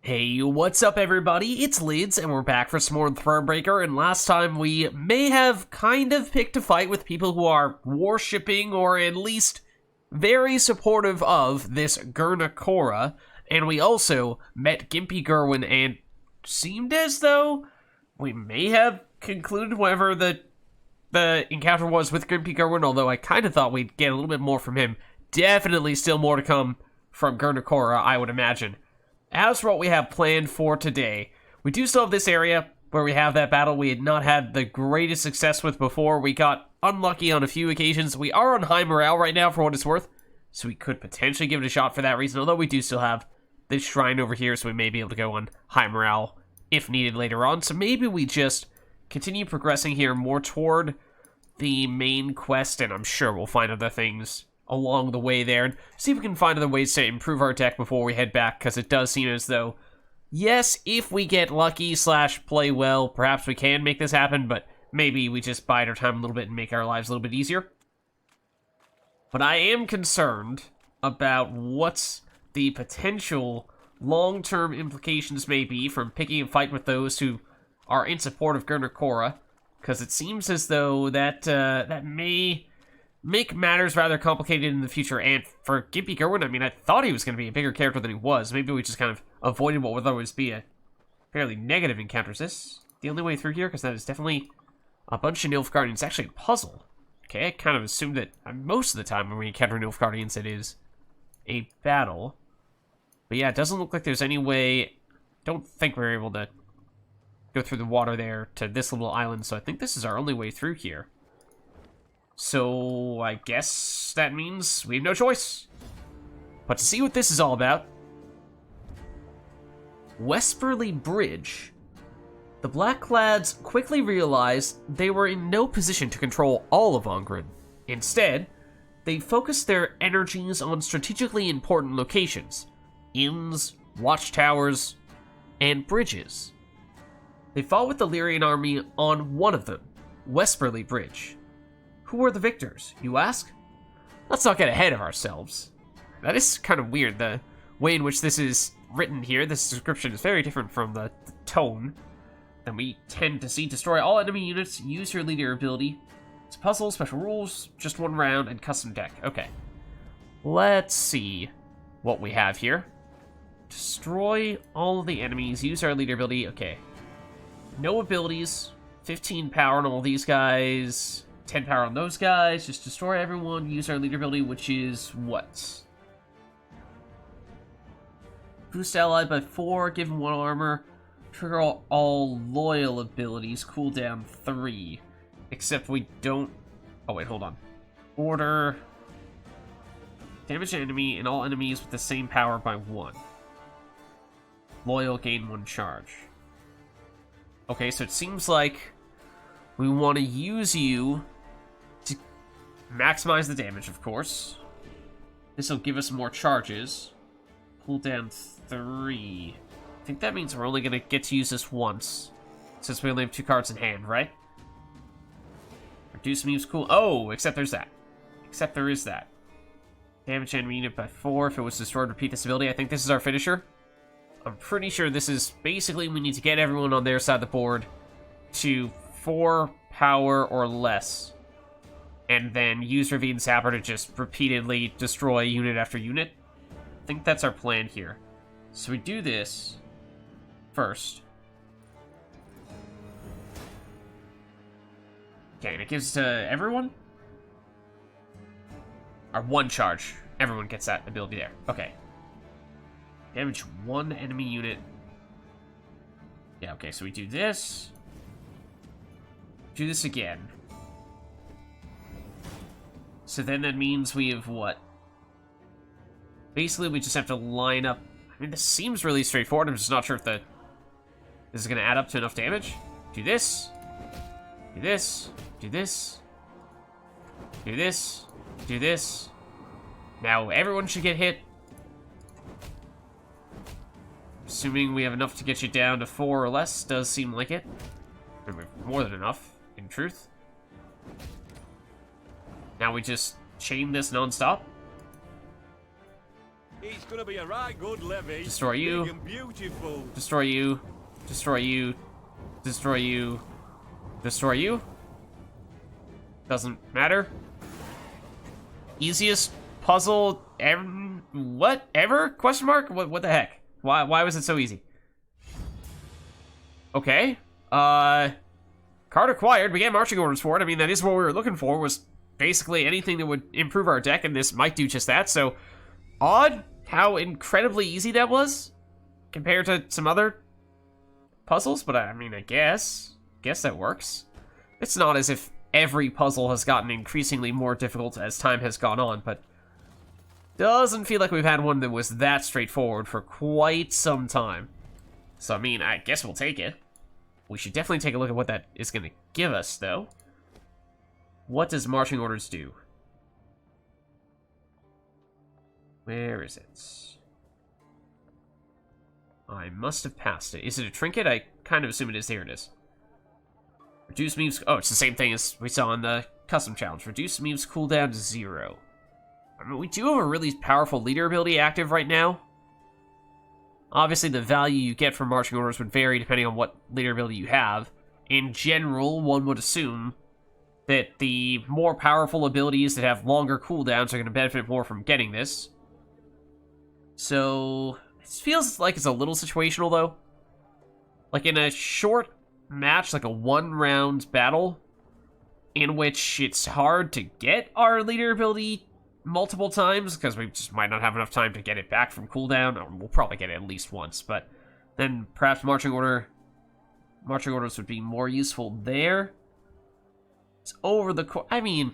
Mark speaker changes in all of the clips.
Speaker 1: Hey, what's up everybody? It's Lyds, and we're back for some more Thronebreaker, and last time we may have kind of picked a fight with people who are worshipping, or at least very supportive of, this Gurnakora, and we also met Gimpy Gerwin, and seemed as though we may have concluded whatever the encounter was with Gimpy Gerwin, although I kind of thought we'd get a little bit more from him. Definitely still more to come from Gurnakora, I would imagine. As for what we have planned for today, we do still have this area where we have that battle we had not had the greatest success with before. We got unlucky on a few occasions. We are on high morale right now for what it's worth, so we could potentially give it a shot for that reason, although we do still have this shrine over here, so we may be able to go on high morale if needed later on. So maybe we just continue progressing here more toward the main quest, and I'm sure we'll find other things along the way there, and see if we can find other ways to improve our deck before we head back, because it does seem as though, yes, if we get lucky / play well, perhaps we can make this happen, but maybe we just bide our time a little bit and make our lives a little bit easier. But I am concerned about what's the potential long-term implications may be from picking a fight with those who are in support of Gurnakora, because it seems as though that may make matters rather complicated in the future. And for Gimpy Gerwin, I mean, I thought he was going to be a bigger character than he was. Maybe we just kind of avoided what would otherwise be a fairly negative encounter. Is this the only way through here? Because that is definitely a bunch of Nilfgaardians. It's actually a puzzle. Okay, I kind of assumed that most of the time when we encounter Nilfgaardians, it is a battle. But yeah, it doesn't look like there's any way. Don't think we're able to go through the water there to this little island, so I think this is our only way through here. So, I guess that means we have no choice but to see what this is all about. Westburley Bridge. The Blacklads quickly realized they were in no position to control all of Ongren. Instead, they focused their energies on strategically important locations: inns, watchtowers, and bridges. They fought with the Lyrian army on one of them, Westburley Bridge. Who were the victors, you ask? Let's not get ahead of ourselves. That is kind of weird, the way in which this is written here. This description is very different from the tone that we tend to see. Destroy all enemy units, use your leader ability. It's a puzzle, special rules, just one round, and custom deck. Okay. Let's see what we have here. Destroy all of the enemies, use our leader ability. Okay. No abilities, 15 power on all these guys, 10 power on those guys, just destroy everyone, use our leader ability, which is what? Boost ally by 4, give him 1 armor, trigger all loyal abilities, cooldown 3. Except we don't... Oh wait, hold on. Order... Damage enemy and all enemies with the same power by 1. Loyal, gain 1 charge. Okay, so it seems like we want to use you to maximize the damage, of course. This will give us more charges. Cooldown 3. I think that means we're only going to get to use this once, since we only have 2 cards in hand, right? Reduce Meve's cool. Oh, except there's that. Except there is that. Damage enemy unit by 4. If it was destroyed, repeat this ability. I think this is our finisher. I'm pretty sure this is basically we need to get everyone on their side of the board to 4 power or less, and then use Ravine Sapper to just repeatedly destroy unit after unit. I think that's our plan here. So we do this first. Okay, and it gives to everyone? Our 1 charge. Everyone gets that ability there. Okay. Damage 1 enemy unit. Yeah, okay, so we do this. Do this again. So then that means we have what? Basically, we just have to line up. I mean, this seems really straightforward. I'm just not sure if this is going to add up to enough damage. Do this. Do this. Do this. Do this. Do this. Now, everyone should get hit. Assuming we have enough to get you down to 4 or less, does seem like it. More than enough, in truth. Now we just chain this non-stop.
Speaker 2: It's gonna be a right good levy.
Speaker 1: Destroy you.
Speaker 2: Big and beautiful.
Speaker 1: Destroy you. Destroy you. Destroy you. Destroy you. Doesn't matter. Easiest puzzle ever? What? Ever? Question mark? What the heck? Why was it so easy? Okay. Card acquired. We get marching orders for it. I mean, that is what we were looking for, was basically anything that would improve our deck, and this might do just that. So, odd how incredibly easy that was compared to some other puzzles, but I mean, I guess that works. It's not as if every puzzle has gotten increasingly more difficult as time has gone on, but doesn't feel like we've had one that was that straightforward for quite some time. So, I mean, I guess we'll take it. We should definitely take a look at what that is going to give us, though. What does marching orders do? Where is it? I must have passed it. Is it a trinket? I kind of assume it is. Here it is. Reduce Meve's... Oh, it's the same thing as we saw in the custom challenge. Reduce Meve's cooldown to 0. I mean, we do have a really powerful leader ability active right now. Obviously, the value you get from marching orders would vary depending on what leader ability you have. In general, one would assume that the more powerful abilities that have longer cooldowns are going to benefit more from getting this. So, it feels like it's a little situational, though. Like, in a short match, like a one-round battle, in which it's hard to get our leader ability multiple times, because we just might not have enough time to get it back from cooldown, or we'll probably get it at least once, but then perhaps marching orders would be more useful there. It's over the I mean,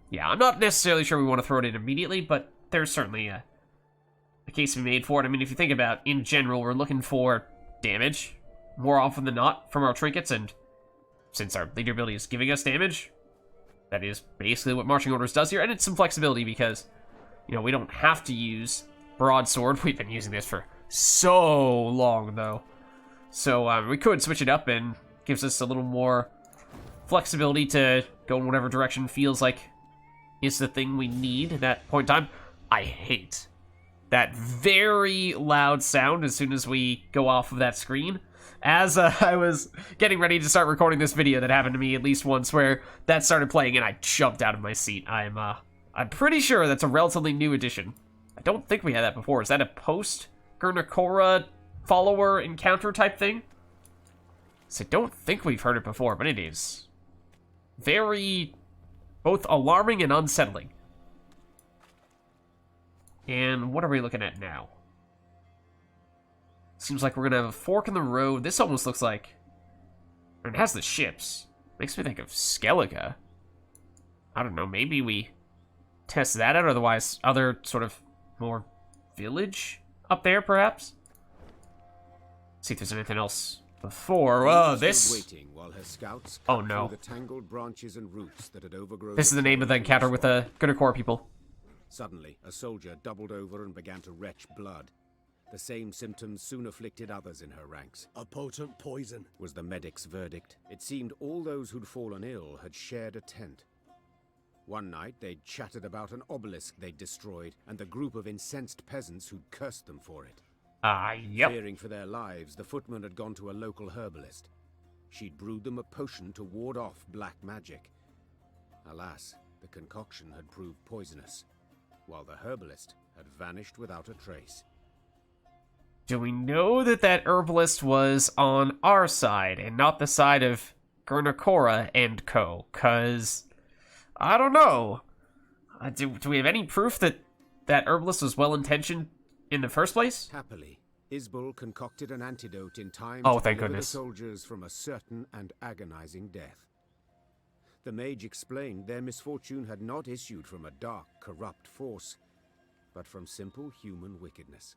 Speaker 1: yeah, I'm not necessarily sure we want to throw it in immediately, but there's certainly a case to be made for it. I mean, if you think about, in general, we're looking for damage more often than not from our trinkets, and since our leader ability is giving us damage, that is basically what marching orders does here, and it's some flexibility because, you know, we don't have to use broadsword. We've been using this for so long, though. So we could switch it up, and gives us a little more flexibility to go in whatever direction feels like is the thing we need at that point in time. I hate that very loud sound as soon as we go off of that screen. As I was getting ready to start recording this video, that happened to me at least once, where that started playing and I jumped out of my seat. I'm pretty sure that's a relatively new addition. I don't think we had that before. Is that a post-Gurnakora follower encounter type thing? So I don't think we've heard it before, but it is very both alarming and unsettling. And what are we looking at now? Seems like we're gonna have a fork in the road. This almost looks like... I mean, it has the ships. Makes me think of Skellige. I don't know, maybe we test that out, otherwise other sort of more village up there, perhaps? See if there's anything else before. Whoa, this... Oh no. This is the name of the encounter with the Gunakor people.
Speaker 3: Suddenly, a soldier doubled over and began to retch blood. The same symptoms soon afflicted others in her ranks.
Speaker 4: A potent poison,
Speaker 3: was the medic's verdict. It seemed all those who'd fallen ill had shared a tent. One night, they'd chattered about an obelisk they'd destroyed, and the group of incensed peasants who'd cursed them for it.
Speaker 1: Yep.
Speaker 3: Fearing for their lives, the footman had gone to a local herbalist. She'd brewed them a potion to ward off black magic. Alas, the concoction had proved poisonous, while the herbalist had vanished without a trace.
Speaker 1: Do we know that that herbalist was on our side and not the side of Gurnakora and co? Because, I don't know. Do we have any proof that that herbalist was well-intentioned in the first place?
Speaker 3: Happily, Isbul concocted an antidote in time
Speaker 1: to
Speaker 3: deliver
Speaker 1: goodness.
Speaker 3: the soldiers from a certain and agonizing death. The mage explained their misfortune had not issued from a dark, corrupt force, but from simple human wickedness.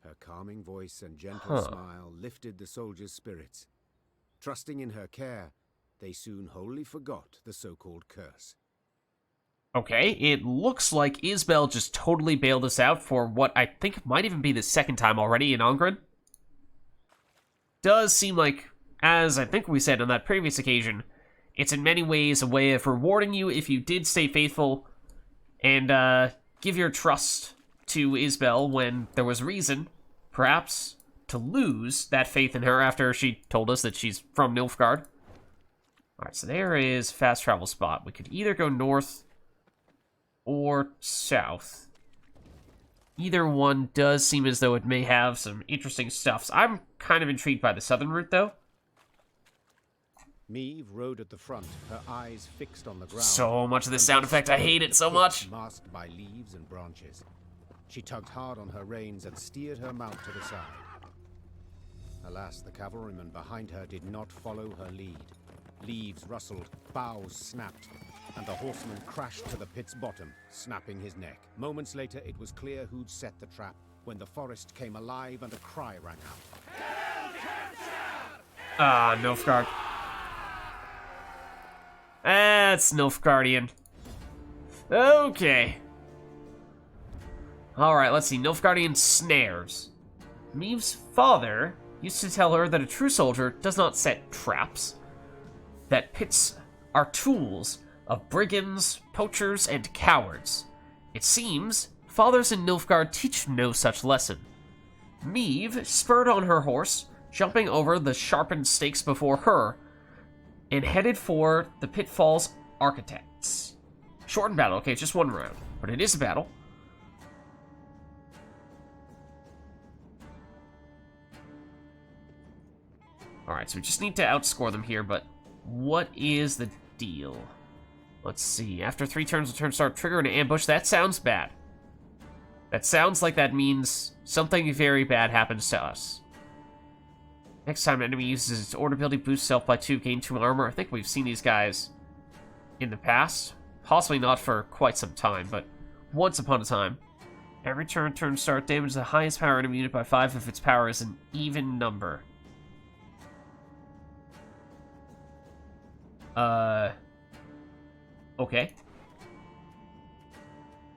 Speaker 3: Her calming voice and gentle smile lifted the soldiers' spirits. Trusting in her care, they soon wholly forgot the so-called curse.
Speaker 1: Okay, it looks like Isbel just totally bailed us out for what I think might even be the second time already in Ongren. Does seem like, as I think we said on that previous occasion, it's in many ways a way of rewarding you if you did stay faithful and give your trust to Isbel when there was reason, perhaps, to lose that faith in her after she told us that she's from Nilfgaard. Alright, so there is fast travel spot. We could either go north or south. Either one does seem as though it may have some interesting stuff. So I'm kind of intrigued by the southern route, though.
Speaker 3: Meve rode at the front, her eyes fixed on the ground.
Speaker 1: So much of this sound effect, I hate it so much.
Speaker 3: Masked by leaves and branches. She tugged hard on her reins and steered her mount to the side. Alas, the cavalryman behind her did not follow her lead. Leaves rustled, boughs snapped, and the horseman crashed to the pit's bottom, snapping his neck. Moments later, it was clear who'd set the trap, when the forest came alive and a cry rang out.
Speaker 1: Ah, Nilfgaard. That's Nilfgaardian. Okay. Alright, let's see. Nilfgaardian snares. Meve's father used to tell her that a true soldier does not set traps. That pits are tools of brigands, poachers, and cowards. It seems fathers in Nilfgaard teach no such lesson. Meve spurred on her horse, jumping over the sharpened stakes before her, and headed for the Pitfall's architects. Shortened battle. Okay, just one round, but it is a battle. Alright, so we just need to outscore them here, but what is the deal? Let's see. After 3 turns, the turn start trigger an ambush. That sounds bad. That sounds like that means something very bad happens to us. Next time an enemy uses its order ability, boost self by 2, gain 2 armor. I think we've seen these guys in the past. Possibly not for quite some time, but once upon a time. Every turn start, damage the highest power enemy unit by 5 if its power is an even number. Okay.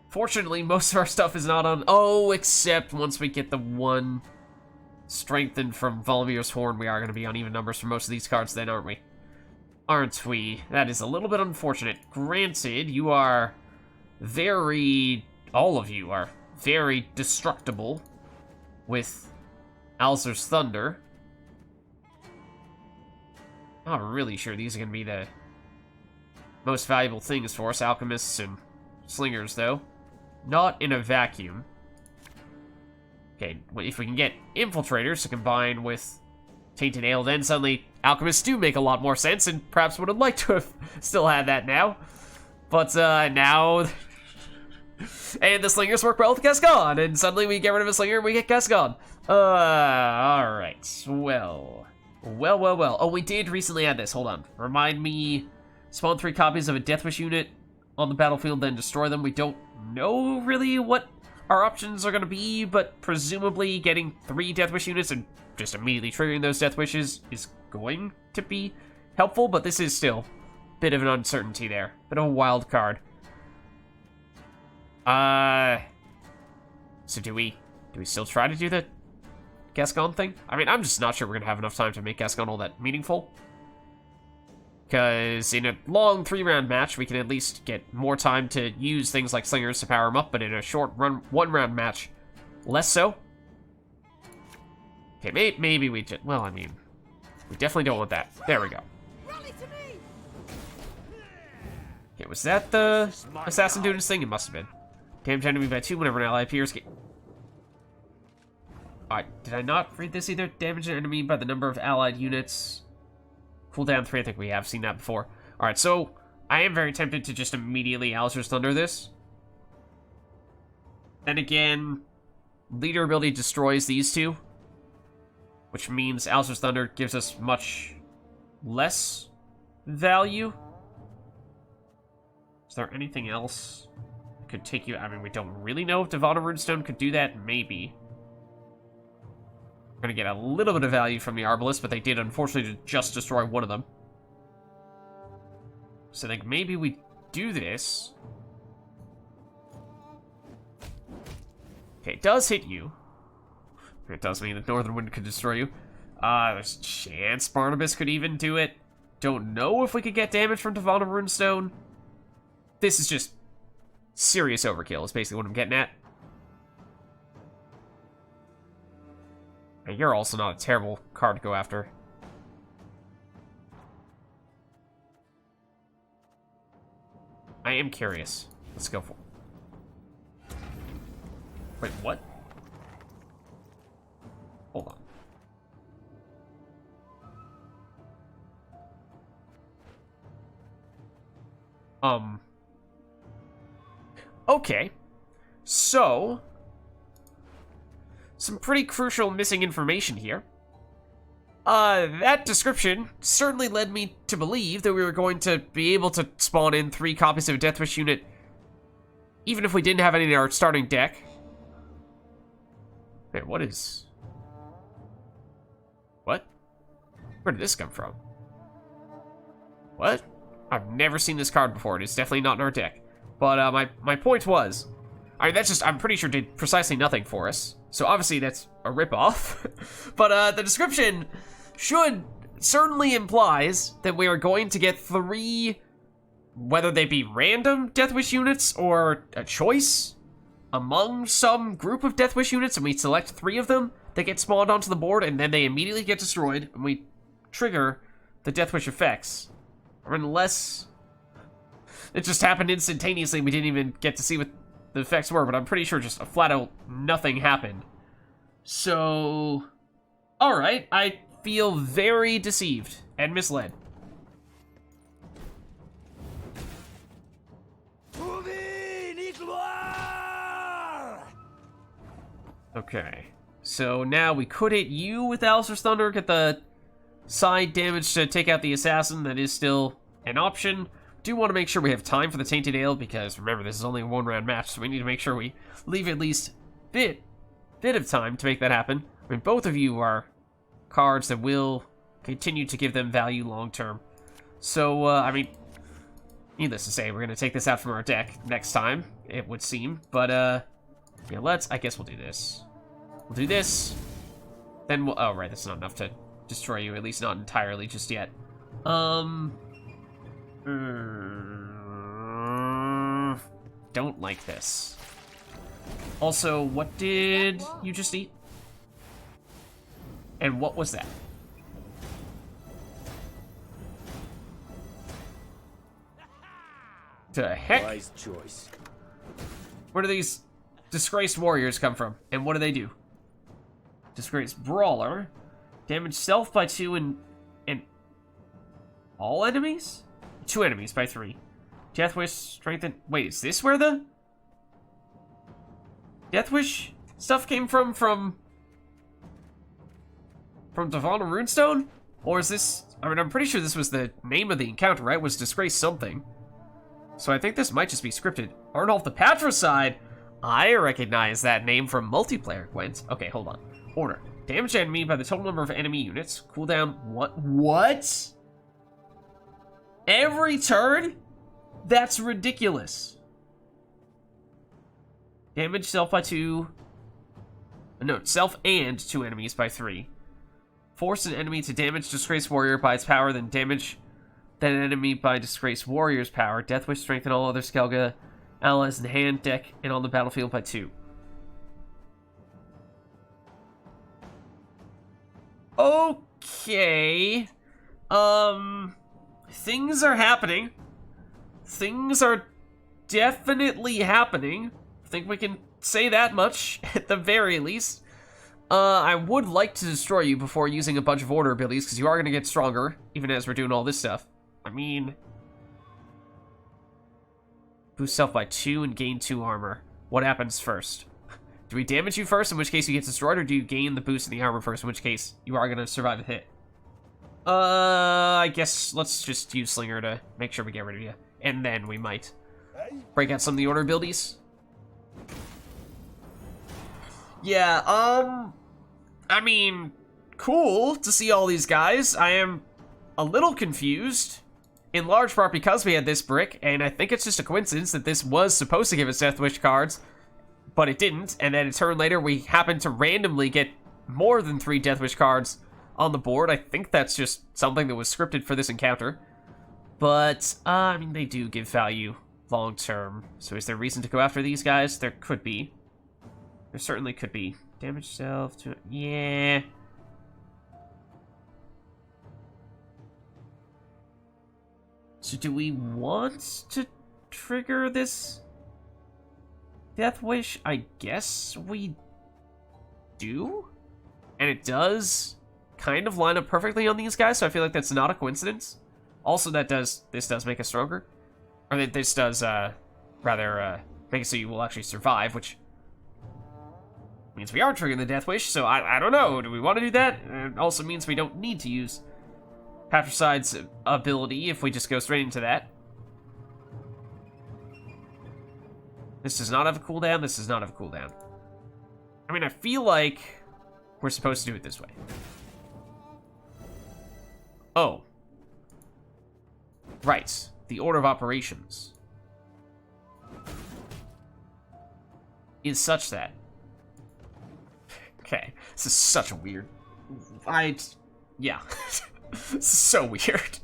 Speaker 1: Fortunately, most of our stuff is not on... Oh, except once we get the one strengthened from Volmir's Horn, we are going to be on even numbers for most of these cards then, aren't we? Aren't we? That is a little bit unfortunate. Granted, you are very... All of you are very destructible with Alzur's Thunder. Not really sure these are going to be the most valuable things for us. Alchemists and slingers, though. Not in a vacuum. Okay, if we can get infiltrators to combine with Tainted Ale, then suddenly alchemists do make a lot more sense, and perhaps would have liked to have still had that now. But now... and the slingers work well with Gascon, and suddenly we get rid of a slinger and we get Gascon. Alright. Well. Oh, we did recently add this. Hold on. Remind me. Spawn 3 copies of a Deathwish unit on the battlefield, then destroy them. We don't know really what our options are going to be, but presumably getting 3 Deathwish units and just immediately triggering those Deathwishes is going to be helpful, but this is still a bit of an uncertainty there. Bit of a wild card. So do we still try to do the Gascon thing? I mean, I'm just not sure we're going to have enough time to make Gascon all that meaningful. Because in a long 3-round match, we can at least get more time to use things like slingers to power him up, but in a short 1-round match, less so. Okay, maybe we just... Well, I mean, we definitely don't want that. There we go. Okay, was that the assassin doing his thing? It must have been. Damage enemy by 2 whenever an ally appears. Alright, did I not read this either? Damage an enemy by the number of allied units. Cooldown 3, I think we have seen that before. Alright, so I am very tempted to just immediately Alzur's Thunder this. Then again, leader ability destroys these 2. Which means Alzur's Thunder gives us much less value. Is there anything else that could take you... I mean, we don't really know if Devon Runestone could do that. Maybe. We're going to get a little bit of value from the Arbalest, but they did, unfortunately, just destroy one of them. So I think maybe we do this. Okay, it does hit you. It does mean that Northern Wind could destroy you. There's a chance Barnabas could even do it. Don't know if we could get damage from Devon Runestone. This is just serious overkill, is basically what I'm getting at. And you're also not a terrible card to go after. I am curious. Let's go for it. Wait, what? Hold on. Okay. So, some pretty crucial missing information here. That description certainly led me to believe that we were going to be able to spawn in 3 copies of a Deathwish unit, even if we didn't have any in our starting deck. Wait, what is... What? Where did this come from? What? I've never seen this card before. It's definitely not in our deck. But, my point was... I mean, that's just... I'm pretty sure did precisely nothing for us. So, obviously, that's a ripoff. But, the description should... certainly implies that we are going to get 3... whether they be random Deathwish units, or a choice among some group of Deathwish units, and we select 3 of them that get spawned onto the board, and then they immediately get destroyed, and we trigger the Deathwish effects. Or unless... it just happened instantaneously, and we didn't even get to see what the effects were, but I'm pretty sure just a flat-out nothing happened. So... alright, I feel very deceived and misled. Okay, so now we could hit you with Alistair's Thunder, get the side damage to take out the assassin. That is still an option. Do want to make sure we have time for the Tainted Ale, because remember, this is only a 1-round match, so we need to make sure we leave at least a bit of time to make that happen. I mean, both of you are cards that will continue to give them value long term. So, I mean, needless to say, we're going to take this out from our deck next time, it would seem. But, yeah, I guess we'll do this. We'll do this. Then we'll, oh, right, that's not enough to destroy you, at least not entirely just yet. Don't like this. Also, what did you just eat? And what was that? The heck?
Speaker 3: Wise choice.
Speaker 1: Where do these disgraced warriors come from? And what do they do? Disgraced brawler. Damage self by 2 and all enemies? 2 enemies by 3. Deathwish strengthen. Wait, is this where the Deathwish stuff came from? From Devon and Runestone? Or is this... I mean, I'm pretty sure this was the name of the encounter, right? Was Disgrace something. So I think this might just be scripted. Arnjolf the Patricide! I recognize that name from multiplayer, Gwent. Okay, hold on. Order. Damage enemy by the total number of enemy units. Cooldown... What? Every turn? That's ridiculous. Damage self by 2... No, self and 2 enemies by 3. Force an enemy to damage Disgraced Warrior by its power, then damage that enemy by Disgraced Warrior's power. Deathwish strengthen all other Skellige allies in hand, deck, and on the battlefield by 2. Okay. Things are happening. Things are definitely happening. I think we can say that much, at the very least. I would like to destroy you before using a bunch of order abilities, because you are going to get stronger, even as we're doing all this stuff. I mean... Boost self by 2 and gain 2 armor. What happens first? Do we damage you first, in which case you get destroyed, or do you gain the boost in the armor first, in which case you are going to survive a hit? I guess let's just use Slinger to make sure we get rid of you. And then we might break out some of the order abilities. Yeah, I mean, cool to see all these guys. I am a little confused, in large part because we had this brick, and I think it's just a coincidence that this was supposed to give us Deathwish cards, but it didn't, and then a turn later we happened to randomly get more than 3 Deathwish cards on the board. I think that's just something that was scripted for this encounter. But, I mean, they do give value long term. So is there reason to go after these guys? There could be. There certainly could be. Damage self to... Yeah. So do we want to trigger this Death Wish? I guess we do. And it does kind of line up perfectly on these guys, so I feel like that's not a coincidence. Also, this does make us stronger. Or that this does, rather, make it so you will actually survive, which means we are triggering the Death Wish, so I don't know. Do we want to do that? It also means we don't need to use Patricide's ability if we just go straight into that. This does not have a cooldown. This does not have a cooldown. I mean, I feel like we're supposed to do it this way. Oh. Right. The order of operations is such that... Okay. This is such a weird... Yeah. This is so weird.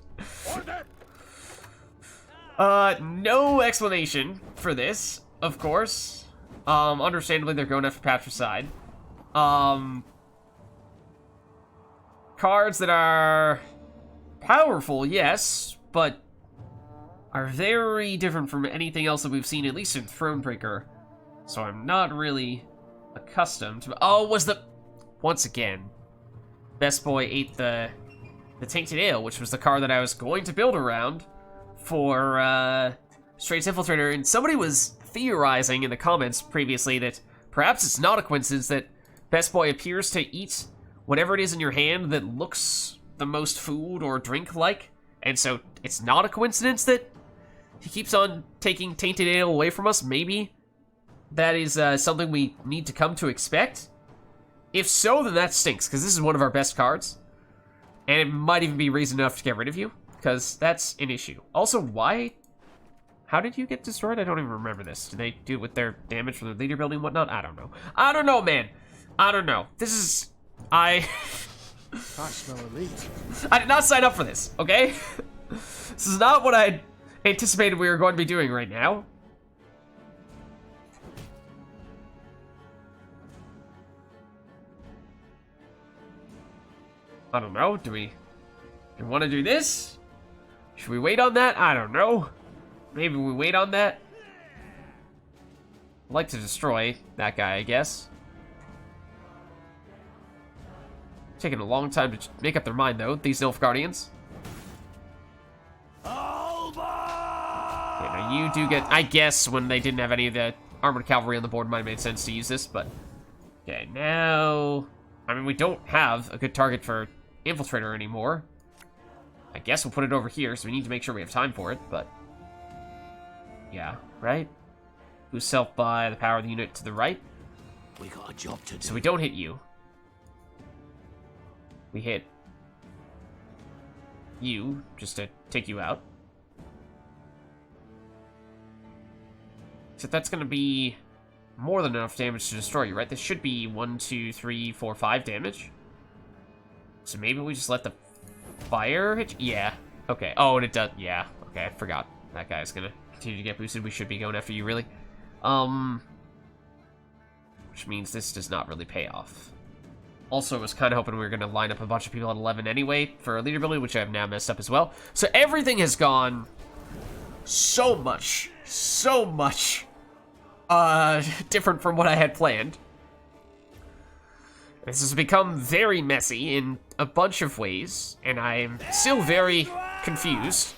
Speaker 1: No explanation for this, of course. Understandably, they're going after Patricide. Cards that are powerful, yes, but are very different from anything else that we've seen, at least in Thronebreaker. So I'm not really accustomed to... Oh, once again, Best Boy ate the Tainted Ale, which was the card that I was going to build around for Straits Infiltrator, and somebody was theorizing in the comments previously that perhaps it's not a coincidence that Best Boy appears to eat whatever it is in your hand that looks the most food or drink-like, and so it's not a coincidence that he keeps on taking Tainted Ale away from us. Maybe that is something we need to come to expect. If so, then that stinks, because this is one of our best cards, and it might even be reason enough to get rid of you, because that's an issue. Also, how did you get destroyed? I don't even remember this. Did they do it with their damage from the leader building and whatnot? I don't know. I don't know, man. I don't know. This is... I
Speaker 4: smell elite.
Speaker 1: I did not sign up for this, okay? This is not what I anticipated we were going to be doing right now. I don't know. Do we want to do this? Should we wait on that? I don't know. Maybe we wait on that. I'd like to destroy that guy, I guess. Taking a long time to make up their mind, though, these Elf Guardians. Okay, now you do get... I guess when they didn't have any of the Armored Cavalry on the board, it might have made sense to use this, but... Okay, now... I mean, we don't have a good target for Infiltrator anymore. I guess we'll put it over here, so we need to make sure we have time for it, but... Yeah, right? Who's self by the power of the unit to the right?
Speaker 4: We got a job to do.
Speaker 1: So we don't hit you. We hit you, just to take you out. So that's going to be more than enough damage to destroy you, right? This should be 1, 2, 3, 4, 5 damage. So maybe we just let the fire hit you? Yeah. Okay. Oh, and it does. Yeah. Okay, I forgot. That guy's going to continue to get boosted. We should be going after you, really. Which means this does not really pay off. Also, I was kind of hoping we were going to line up a bunch of people at 11 anyway for a leader building, which I have now messed up as well. So everything has gone so much different from what I had planned. This has become very messy in a bunch of ways, and I am still very confused.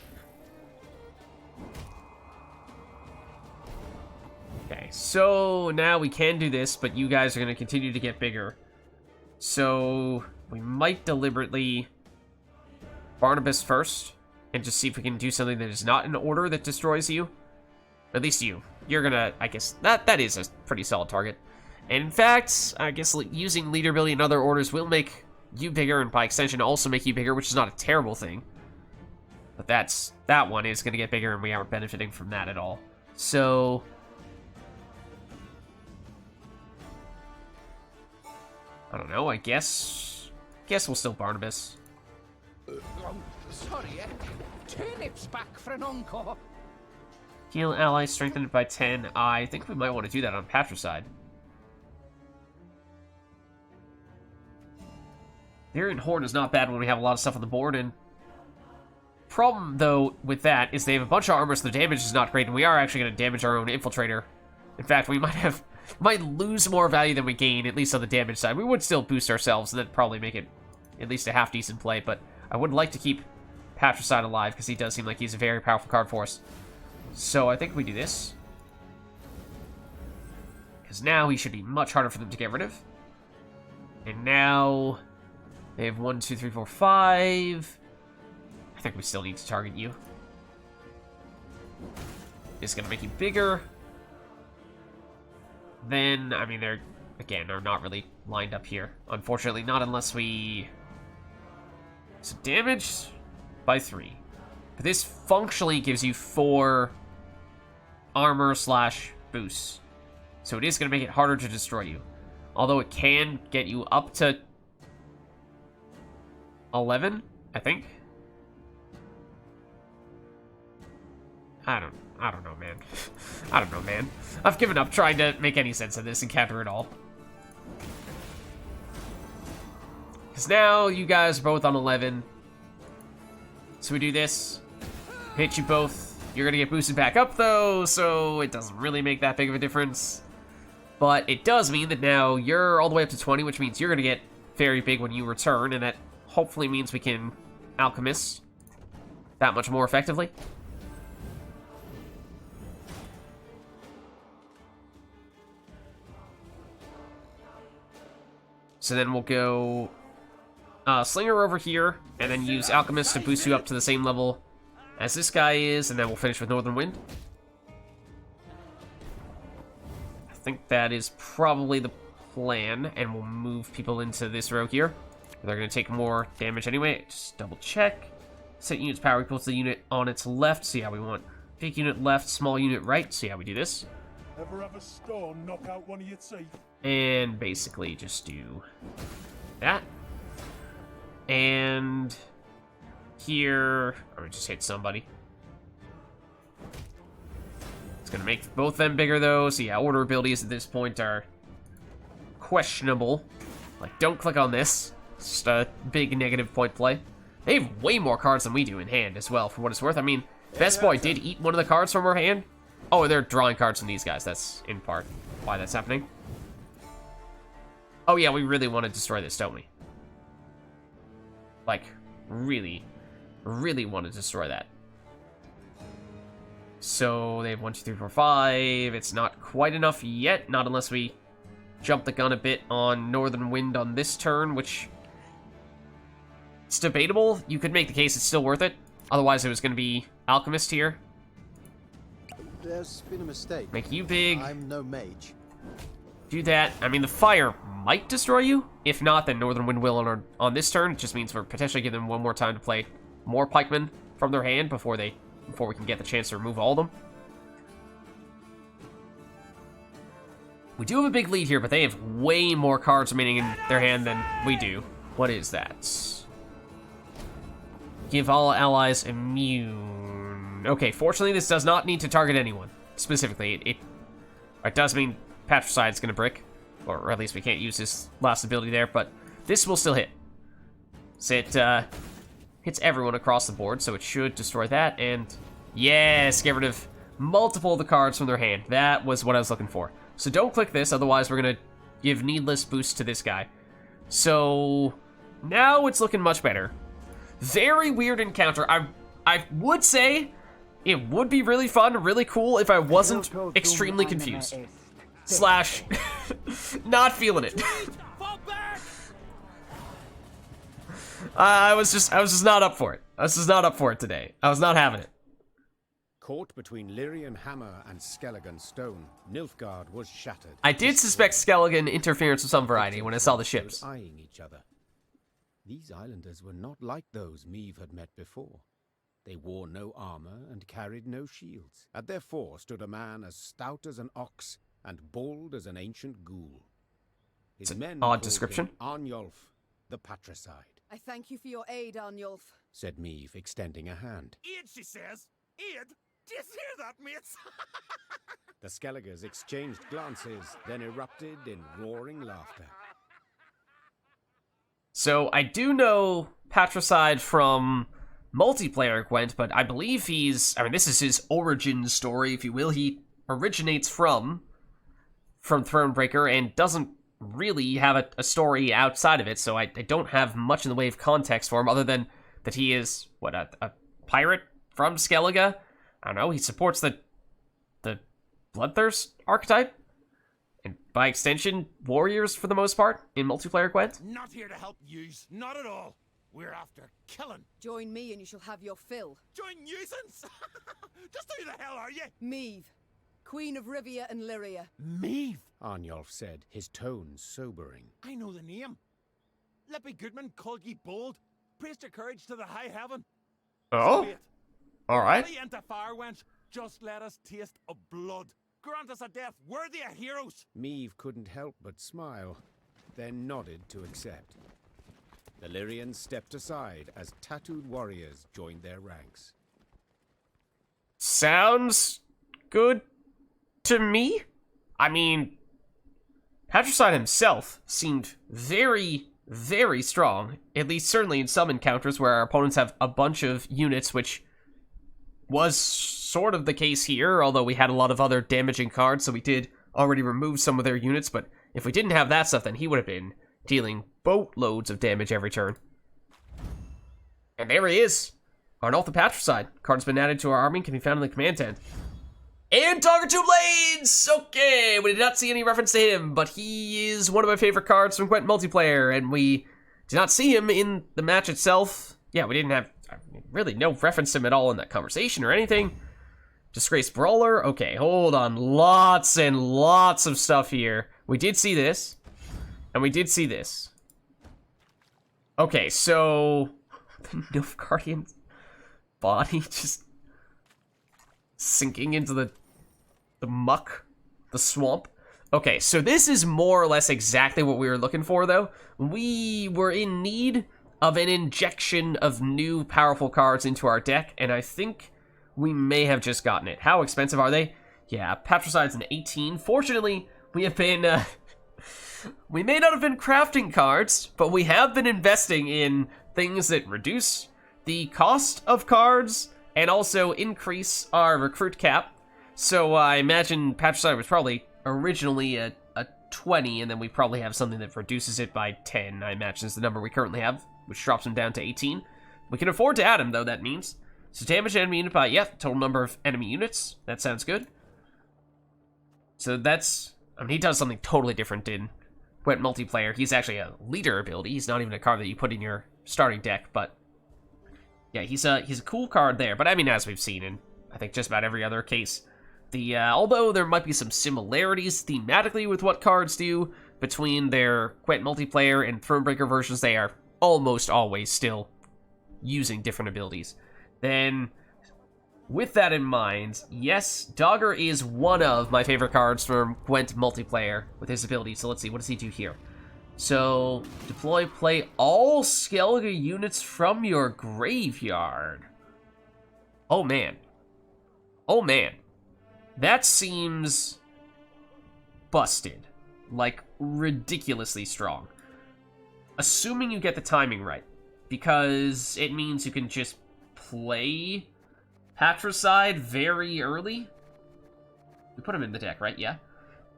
Speaker 1: Okay, so now we can do this, but you guys are going to continue to get bigger. So we might deliberately Barnabas first, and just see if we can do something that is not in order that destroys you. At least you. You're gonna, I guess, that is a pretty solid target. And in fact, I guess using leader ability and other orders will make you bigger, and by extension also make you bigger, which is not a terrible thing. But that one is gonna get bigger, and we aren't benefiting from that at all. So I don't know, I guess we'll still Barnabas.
Speaker 4: Sorry, turnips back for an encore.
Speaker 1: Heal allies strengthened by 10. I think we might want to do that on Patricide. Lyria and Horn is not bad when we have a lot of stuff on the board, and problem, though, with that is they have a bunch of armor, so the damage is not great, and we are actually going to damage our own infiltrator. In fact, we might lose more value than we gain, at least on the damage side. We would still boost ourselves, and then probably make it at least a half-decent play, but I would like to keep Patricide alive, because he does seem like he's a very powerful card for us. So I think we do this. Because now he should be much harder for them to get rid of. And now they have 1, 2, 3, 4, 5. I think we still need to target you. It's going to make you bigger. Then, I mean, they're, again, are not really lined up here. Unfortunately, not unless we... So damage by 3. But this functionally gives you 4 armor / boosts. So it is going to make it harder to destroy you. Although it can get you up to 11, I think. I don't know, man. I don't know, man. I've given up trying to make any sense of this encounter at all. Because now you guys are both on 11. So we do this. Hit you both. You're going to get boosted back up, though, so it doesn't really make that big of a difference. But it does mean that now you're all the way up to 20, which means you're going to get very big when you return, and that hopefully means we can alchemist that much more effectively. So then we'll go Slinger over here, and then use Alchemist to boost you up to the same level as this guy is, and then we'll finish with Northern Wind. I think that is probably the plan, and we'll move people into this row here. They're going to take more damage anyway. Just double check. Set unit's power equals the unit on its left. So yeah, we want big unit left, small unit right. So yeah, we do this.
Speaker 5: Ever have a stone knock out one of your teeth?
Speaker 1: And basically just do that. And here, I'm gonna just hit somebody. It's gonna make both them bigger though. So yeah, order abilities at this point are questionable. Like, don't click on this. It's just a big negative point play. They have way more cards than we do in hand as well, for what it's worth. I mean, Best Boy did eat one of the cards from our hand. Oh, and they're drawing cards from these guys. That's in part why that's happening. Oh yeah, we really want to destroy this, don't we? Like, really, really want to destroy that. So they have 1, 2, 3, 4, 5. It's not quite enough yet, not unless we jump the gun a bit on Northern Wind on this turn, which it's debatable. You could make the case it's still worth it. Otherwise, it was going to be Alchemist here.
Speaker 6: There's been a mistake.
Speaker 1: Make you big.
Speaker 6: I'm no mage.
Speaker 1: Do that. I mean, the fire might destroy you. If not, then Northern Wind will on this turn. It just means we're potentially giving them one more time to play more pikemen from their hand before we can get the chance to remove all of them. We do have a big lead here, but they have way more cards remaining in their hand than we do. What is that? Give all allies immune. Okay, fortunately, this does not need to target anyone specifically. It does mean Patricide's gonna brick, or at least we can't use his last ability there, but this will still hit. So it hits everyone across the board, so it should destroy that, and yes, get rid of multiple of the cards from their hand. That was what I was looking for. So don't click this, otherwise we're gonna give needless boosts to this guy. So now it's looking much better. Very weird encounter. I would say it would be really fun, really cool if I wasn't extremely confused. Slash, not feeling it. I was just not up for it. I was just not up for it today. I was not having it.
Speaker 3: Caught between Lyrian hammer and Skelligan stone, Nilfgaard was shattered.
Speaker 1: I did suspect Skelligan interference of some variety when I saw the ships.
Speaker 3: Eyeing each other. These islanders were not like those Meve had met before. They wore no armor and carried no shields. At their fore stood a man as stout as an ox and bald as an ancient ghoul. His men
Speaker 1: odd
Speaker 3: called
Speaker 1: description.
Speaker 3: him Arnjolf, the patricide.
Speaker 7: I thank you for your aid, Arnjolf.
Speaker 3: Said Meve, extending a hand.
Speaker 2: Aid, she says. Aid? Do you hear that, mates?
Speaker 3: The Skelligers exchanged glances, then erupted in roaring laughter.
Speaker 1: So I do know Patricide from multiplayer Gwent, but I believe this is his origin story, if you will. He originates from Thronebreaker and doesn't really have a story outside of it, so I don't have much in the way of context for him, other than that he is, a pirate from Skellige? I don't know, he supports the Bloodthirst archetype? And by extension, warriors for the most part, in multiplayer Gwent?
Speaker 2: Not here to help yous, not at all. We're after killing.
Speaker 7: Join me and you shall have your fill.
Speaker 2: Join nuisance? Just who the hell are you?
Speaker 7: Meve, Queen of Rivia and Lyria.
Speaker 2: Meve.
Speaker 3: Arnjolf said, his tone sobering.
Speaker 2: I know the name. Lippy Goodman called ye bold. Praised your courage to the high heaven.
Speaker 1: Oh?
Speaker 2: So be it.
Speaker 1: Alright.
Speaker 2: Ready into fire, wench. Just let us taste of blood. Grant us a death worthy of heroes.
Speaker 3: Meve couldn't help but smile, then nodded to accept. The Lyrians stepped aside as tattooed warriors joined their ranks.
Speaker 1: Sounds good to me? I mean, Patricide himself seemed very, very strong, at least certainly in some encounters where our opponents have a bunch of units, which was sort of the case here, although we had a lot of other damaging cards, so we did already remove some of their units, but if we didn't have that stuff, then he would have been dealing boatloads of damage every turn. And there he is! Arnjolf the Patricide. Card's been added to our army, can be found in the command tent. And Dagur Two Blades! Okay, we did not see any reference to him, but he is one of my favorite cards from Gwent multiplayer, and we did not see him in the match itself. Yeah, we didn't have really no reference to him at all in that conversation or anything. Disgraced Brawler? Okay, hold on. Lots and lots of stuff here. We did see this, and we did see this. Okay, so the Nilfgaardian's body just sinking into the muck, the swamp. Okay, so this is more or less exactly what we were looking for, though. We were in need of an injection of new powerful cards into our deck, and I think we may have just gotten it. How expensive are they? Yeah, Patricide's an 18. Fortunately, we have been, we may not have been crafting cards, but we have been investing in things that reduce the cost of cards and also increase our recruit cap. So I imagine Patricide was probably originally a 20, and then we probably have something that reduces it by 10, I imagine is the number we currently have, which drops him down to 18. We can afford to add him, though, that means. So damage enemy unit by, total number of enemy units. That sounds good. So that's, he does something totally different in Gwent multiplayer. He's actually a leader ability. He's not even a card that you put in your starting deck, but yeah, he's a cool card there. But I mean, as we've seen in, I think, just about every other case, although there might be some similarities thematically with what cards do between their Gwent multiplayer and Thronebreaker versions, they are almost always still using different abilities. Then, with that in mind, yes, Dagur is one of my favorite cards from Gwent multiplayer with his ability. So let's see, what does he do here? So, deploy, play all Skellige units from your graveyard. Oh man. Oh man. That seems busted. Like, ridiculously strong. Assuming you get the timing right. Because it means you can just play Patricide very early. We put him in the deck, right? Yeah.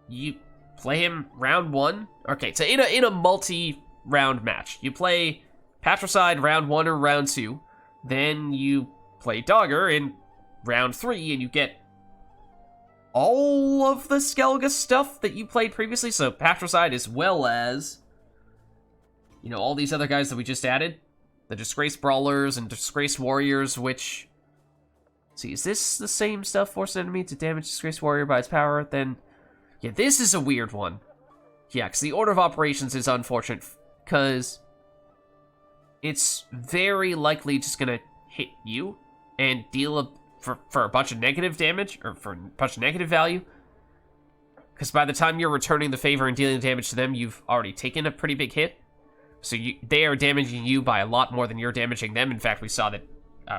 Speaker 1: You play him round 1. Okay, so in a multi-round match, you play Patricide round 1 or round 2. Then you play Dagur in round 3, and you get all of the Skellige stuff that you played previously. So Patricide, as well as, you know, all these other guys that we just added. The Disgraced Brawlers and Disgraced Warriors, which... see, is this the same stuff? Force an enemy to damage Disgraced Warrior by its power? Then... yeah, this is a weird one. Yeah, because the order of operations is unfortunate, because it's very likely just going to hit you and deal for a bunch of negative damage, or for a bunch of negative value. Because by the time you're returning the favor and dealing damage to them, you've already taken a pretty big hit. So they are damaging you by a lot more than you're damaging them. In fact, we saw that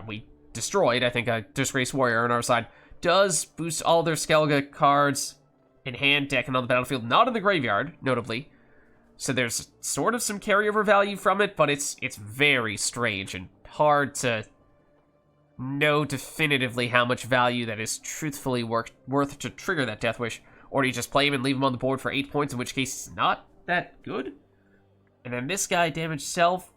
Speaker 1: we destroyed, I think, a Disgraced Warrior on our side. Does boost all their Skellige cards in hand, deck, and on the battlefield. Not in the graveyard, notably. So there's sort of some carryover value from it, but it's very strange and hard to know definitively how much value that is truthfully worth to trigger that Death Wish, or do you just play him and leave him on the board for 8 points, in which case it's not that good? And then this guy, damage self,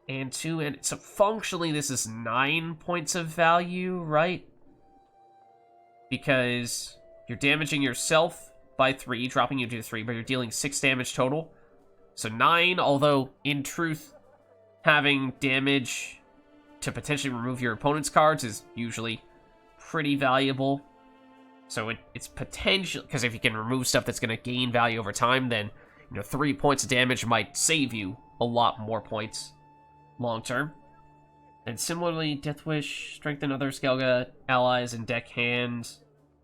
Speaker 1: and 2, and so functionally this is 9 points of value, right? Because you're damaging yourself by 3, dropping you to 3, but you're dealing 6 damage total. So 9, although in truth, having damage to potentially remove your opponent's cards is usually pretty valuable. So it's potential, because if you can remove stuff that's going to gain value over time, then 3 points of damage might save you a lot more points long term. And similarly, Death Wish, strengthen other Skellige allies in deck hand,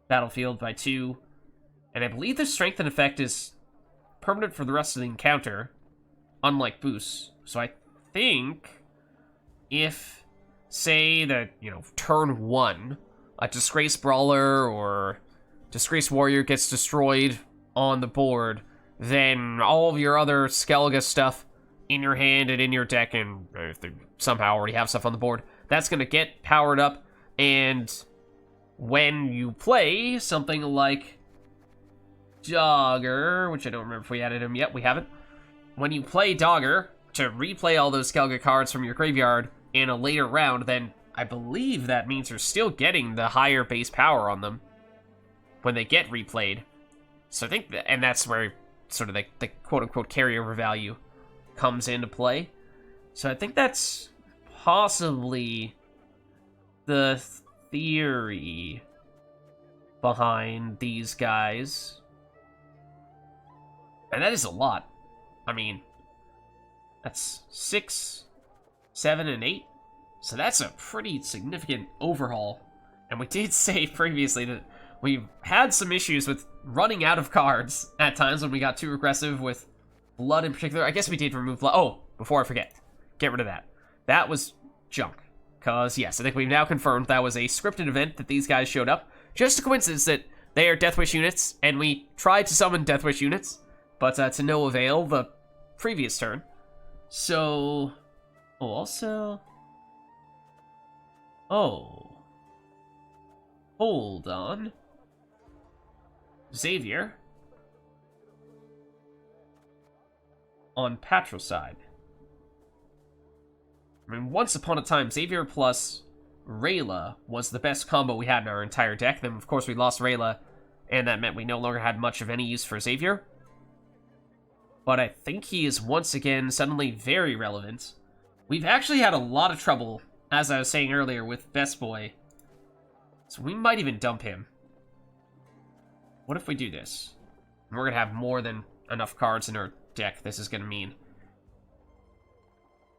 Speaker 1: battlefield by 2. And I believe the strengthen effect is permanent for the rest of the encounter, unlike boosts. So I think if, say that, turn 1, a Disgrace Brawler or Disgrace Warrior gets destroyed on the board, then all of your other Skellige stuff in your hand and in your deck, and if they somehow already have stuff on the board, that's going to get powered up, and when you play something like Dagur, which I don't remember if we added him yet, we haven't. When you play Dagur, to replay all those Skellige cards from your graveyard in a later round, then I believe that means you're still getting the higher base power on them when they get replayed. So I think, and that's where sort of the quote-unquote carryover value comes into play. So I think that's possibly the theory behind these guys. And that is a lot. I mean, that's 6, 7, and 8. So that's a pretty significant overhaul. And we did say previously that we had some issues with running out of cards at times when we got too aggressive with Blood in particular. I guess we did remove Blood. Oh, before I forget, get rid of that. That was junk. Because, yes, I think we've now confirmed that was a scripted event that these guys showed up. Just a coincidence that they are Death Wish units, and we tried to summon Death Wish units, but to no avail the previous turn. So, oh, also, oh, hold on. Xavier on Patricide. I mean, once upon a time, Xavier plus Rayla was the best combo we had in our entire deck. Then, of course, we lost Rayla, and that meant we no longer had much of any use for Xavier. But I think he is once again suddenly very relevant. We've actually had a lot of trouble, as I was saying earlier, with Best Boy. So we might even dump him. What if we do this? We're going to have more than enough cards in our deck. This is going to mean.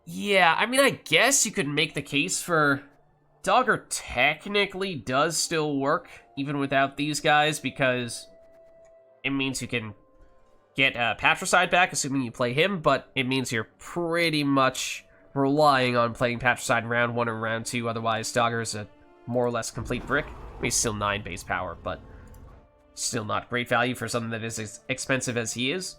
Speaker 1: Yeah, I mean, I guess you could make the case for Dagur technically does still work, even without these guys, because it means you can get Patricide back, assuming you play him, but it means you're pretty much relying on playing Patricide in round 1 or round 2, otherwise Dagur's a more or less complete brick. I mean, he's still 9 base power, but still not great value for something that is as expensive as he is.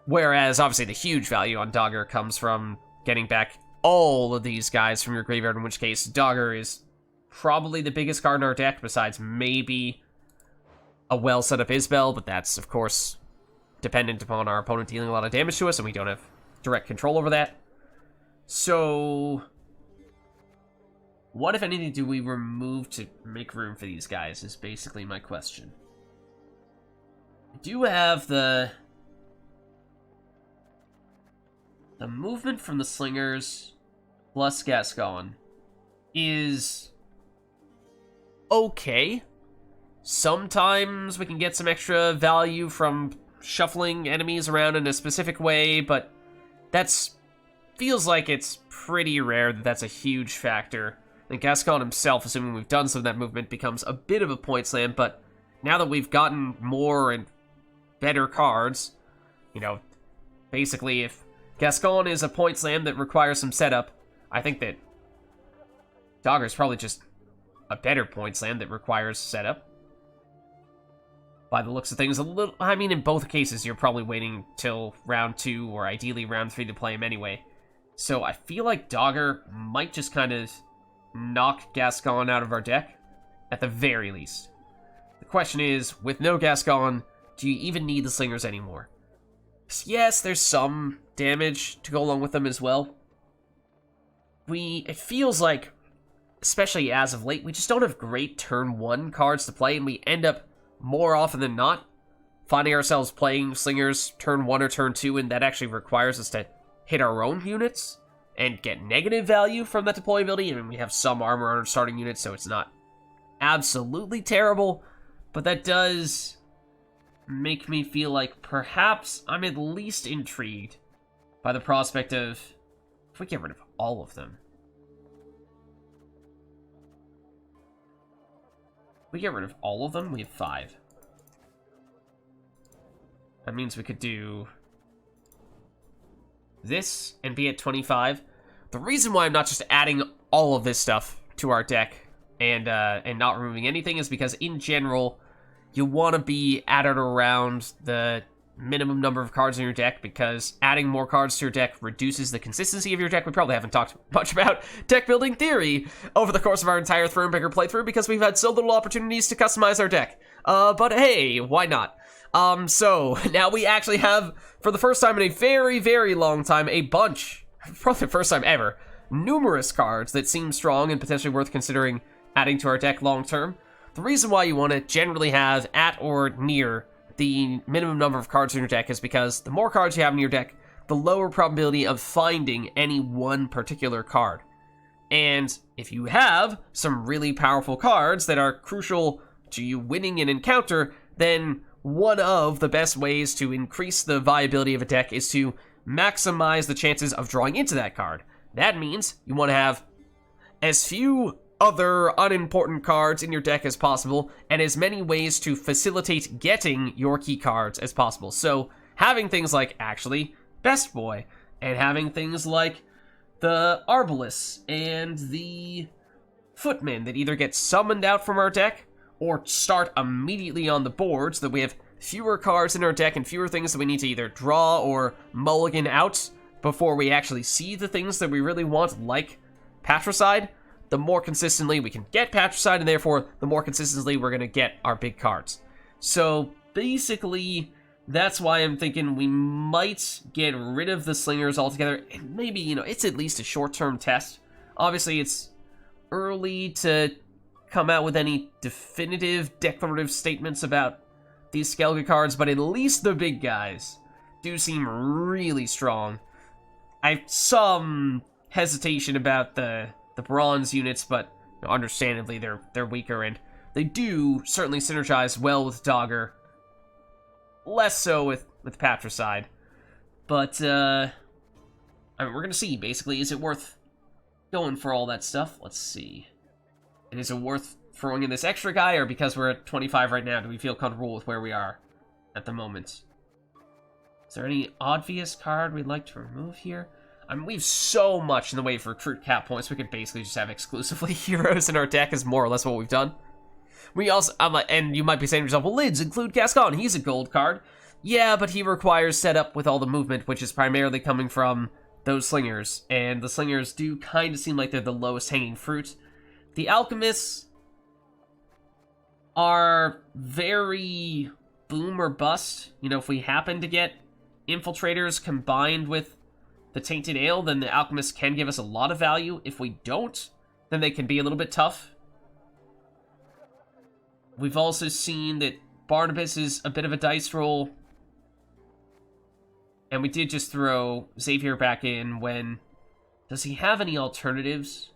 Speaker 1: Whereas, obviously, the huge value on Dagur comes from getting back all of these guys from your graveyard, in which case Dagur is probably the biggest card in our deck, besides maybe a well-set-up Isbell, but that's, of course, dependent upon our opponent dealing a lot of damage to us, and we don't have direct control over that. So, what, if anything, do we remove to make room for these guys, is basically my question. I do have the movement from the Slingers plus Gascon is okay. Sometimes we can get some extra value from shuffling enemies around in a specific way, but that's feels like it's pretty rare that that's a huge factor. And Gascon himself, assuming we've done some of that movement, becomes a bit of a point slam, but now that we've gotten more and better cards, basically if Gascon is a point slam that requires some setup, I think that Dagur is probably just a better point slam that requires setup. By the looks of things, I mean, in both cases, you're probably waiting till round 2 or ideally round 3 to play him anyway. So I feel like Dagur might just kind of knock Gascon out of our deck, at the very least. The question is, with no Gascon, do you even need the Slingers anymore? Yes, there's some damage to go along with them as well. It feels like, especially as of late, we just don't have great turn 1 cards to play, and we end up, more often than not, finding ourselves playing Slingers turn 1 or turn 2, and that actually requires us to hit our own units and get negative value from that deployability. I mean, we have some armor on our starting units, so it's not absolutely terrible, but that does make me feel like perhaps I'm at least intrigued by the prospect of, if we get rid of all of them. If we get rid of all of them, we have 5. That means we could do this and be at 25. The reason why I'm not just adding all of this stuff to our deck and not removing anything is because, in general, you want to be at or around the minimum number of cards in your deck, because adding more cards to your deck reduces the consistency of your deck. We probably haven't talked much about deck building theory over the course of our entire Thronebreaker playthrough because we've had so little opportunities to customize our deck. But hey, why not? So now we actually have, for the first time in a very, very long time, a bunch, probably the first time ever, numerous cards that seem strong and potentially worth considering adding to our deck long term. The reason why you want to generally have at or near the minimum number of cards in your deck is because the more cards you have in your deck, the lower probability of finding any one particular card. And if you have some really powerful cards that are crucial to you winning an encounter, then one of the best ways to increase the viability of a deck is to maximize the chances of drawing into that card. That means you want to have as few other unimportant cards in your deck as possible, and as many ways to facilitate getting your key cards as possible. So having things like, actually, Best Boy, and having things like the Arbalest and the Footman that either get summoned out from our deck or start immediately on the board, so that we have fewer cards in our deck and fewer things that we need to either draw or mulligan out before we actually see the things that we really want, like Patricide. The more consistently we can get Patricide, and therefore the more consistently we're going to get our big cards. So basically, that's why I'm thinking we might get rid of the Slingers altogether. And maybe, it's at least a short-term test. Obviously, it's early to come out with any definitive declarative statements about these Skellige cards, but at least the big guys do seem really strong. I have some hesitation about the bronze units, but understandably they're weaker, and they do certainly synergize well with Dagur. Less so with Patricide. But I mean, we're gonna see, basically, is it worth going for all that stuff? Let's see. And is it worth throwing in this extra guy, or because we're at 25 right now, do we feel comfortable with where we are at the moment? Is there any obvious card we'd like to remove here? I mean, we have so much in the way of recruit cap points, we could basically just have exclusively heroes in our deck, is more or less what we've done. We also, and you might be saying to yourself, well, Lids, include Gascon, he's a gold card. Yeah, but he requires setup with all the movement, which is primarily coming from those Slingers, and the Slingers do kind of seem like they're the lowest hanging fruit. The Alchemists are very boom or bust. If we happen to get Infiltrators combined with the Tainted Ale, then the Alchemists can give us a lot of value. If we don't, then they can be a little bit tough. We've also seen that Barnabas is a bit of a dice roll. And we did just throw Xavier back in when... Does he have any alternatives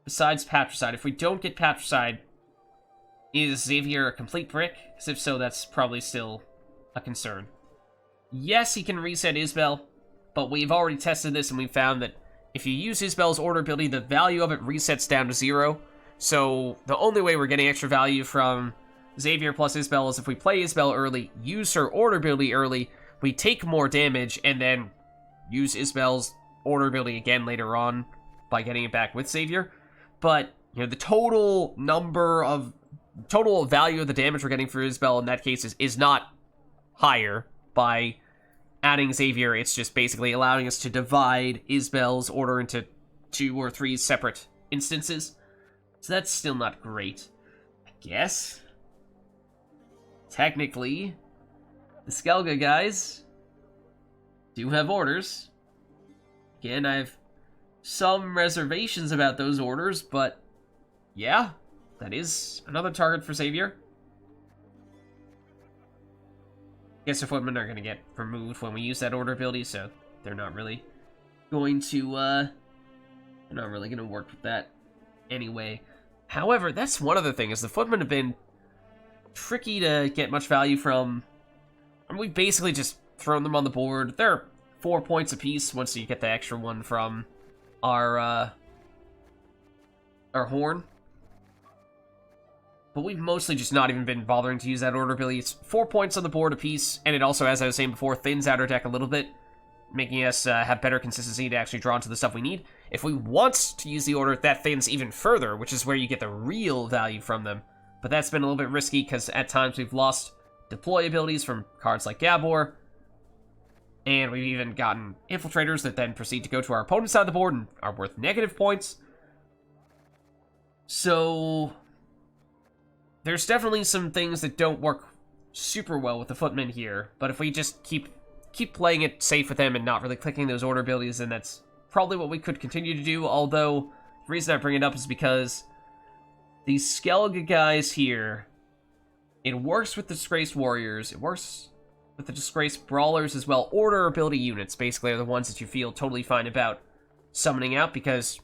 Speaker 1: besides Patricide? If we don't get Patricide, is Xavier a complete brick? Because if so, that's probably still a concern. Yes, he can reset Isbel, but we've already tested this and we found that if you use Isbel's order ability, the value of it resets down to 0. So the only way we're getting extra value from Xavier plus Isbel is if we play Isbel early, use her order ability early, we take more damage, and then use Isbel's order ability again later on by getting it back with Xavier. But, the total value of the damage we're getting for Isbel in that case is not higher by adding Xavier. It's just basically allowing us to divide Isbel's order into 2 or 3 separate instances. So that's still not great, I guess. Technically, the Skellige guys do have orders. Again, I have some reservations about those orders, but yeah, that is another target for Savior. Guess the footmen are going to get removed when we use that order ability, so they're not really going to, work with that anyway. However, that's one other thing, is the footmen have been tricky to get much value from. I mean, we've basically just thrown them on the board. They're 4 points apiece once you get the extra one from our horn. But we've mostly just not even been bothering to use that order ability. It's 4 points on the board apiece, and it also, as I was saying before, thins out our deck a little bit, making us have better consistency to actually draw into the stuff we need. If we want to use the order, that thins even further, which is where you get the real value from them. But that's been a little bit risky, because at times we've lost deploy abilities from cards like Dagur, and we've even gotten infiltrators that then proceed to go to our opponent's side of the board and are worth negative points. So there's definitely some things that don't work super well with the footmen here, but if we just keep playing it safe with them and not really clicking those order abilities, then that's probably what we could continue to do. Although, the reason I bring it up is because these Skellige guys here, it works with the Disgraced Warriors, it works with the Disgraced Brawlers as well. Order ability units, basically, are the ones that you feel totally fine about summoning out, because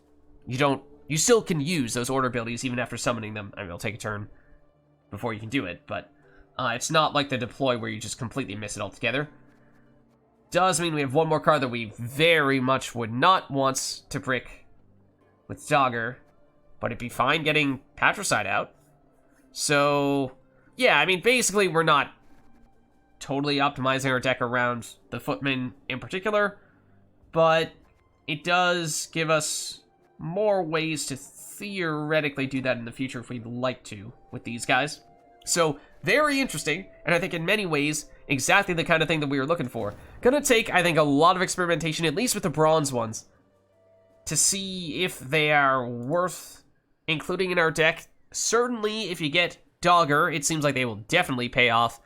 Speaker 1: you still can use those order abilities even after summoning them. I mean, it'll take a turn before you can do it, but it's not like the deploy where you just completely miss it altogether. Does mean we have one more card that we very much would not want to brick with Dagur, but it'd be fine getting Patricide out. So, yeah, I mean, basically we're not totally optimizing our deck around the footmen in particular, but it does give us more ways to theoretically do that in the future if we'd like to with these guys. So, very interesting, and I think in many ways, exactly the kind of thing that we were looking for. Gonna take, I think, a lot of experimentation, at least with the bronze ones, to see if they are worth including in our deck. Certainly, if you get Dagur, it seems like they will definitely pay off.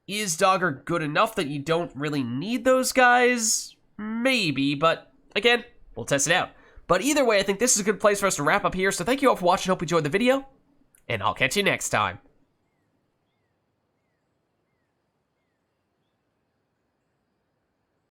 Speaker 1: Is Dagur good enough that you don't really need those guys? Maybe, but again, we'll test it out. But either way, I think this is a good place for us to wrap up here, so thank you all for watching, hope you enjoyed the video, and I'll catch you next time.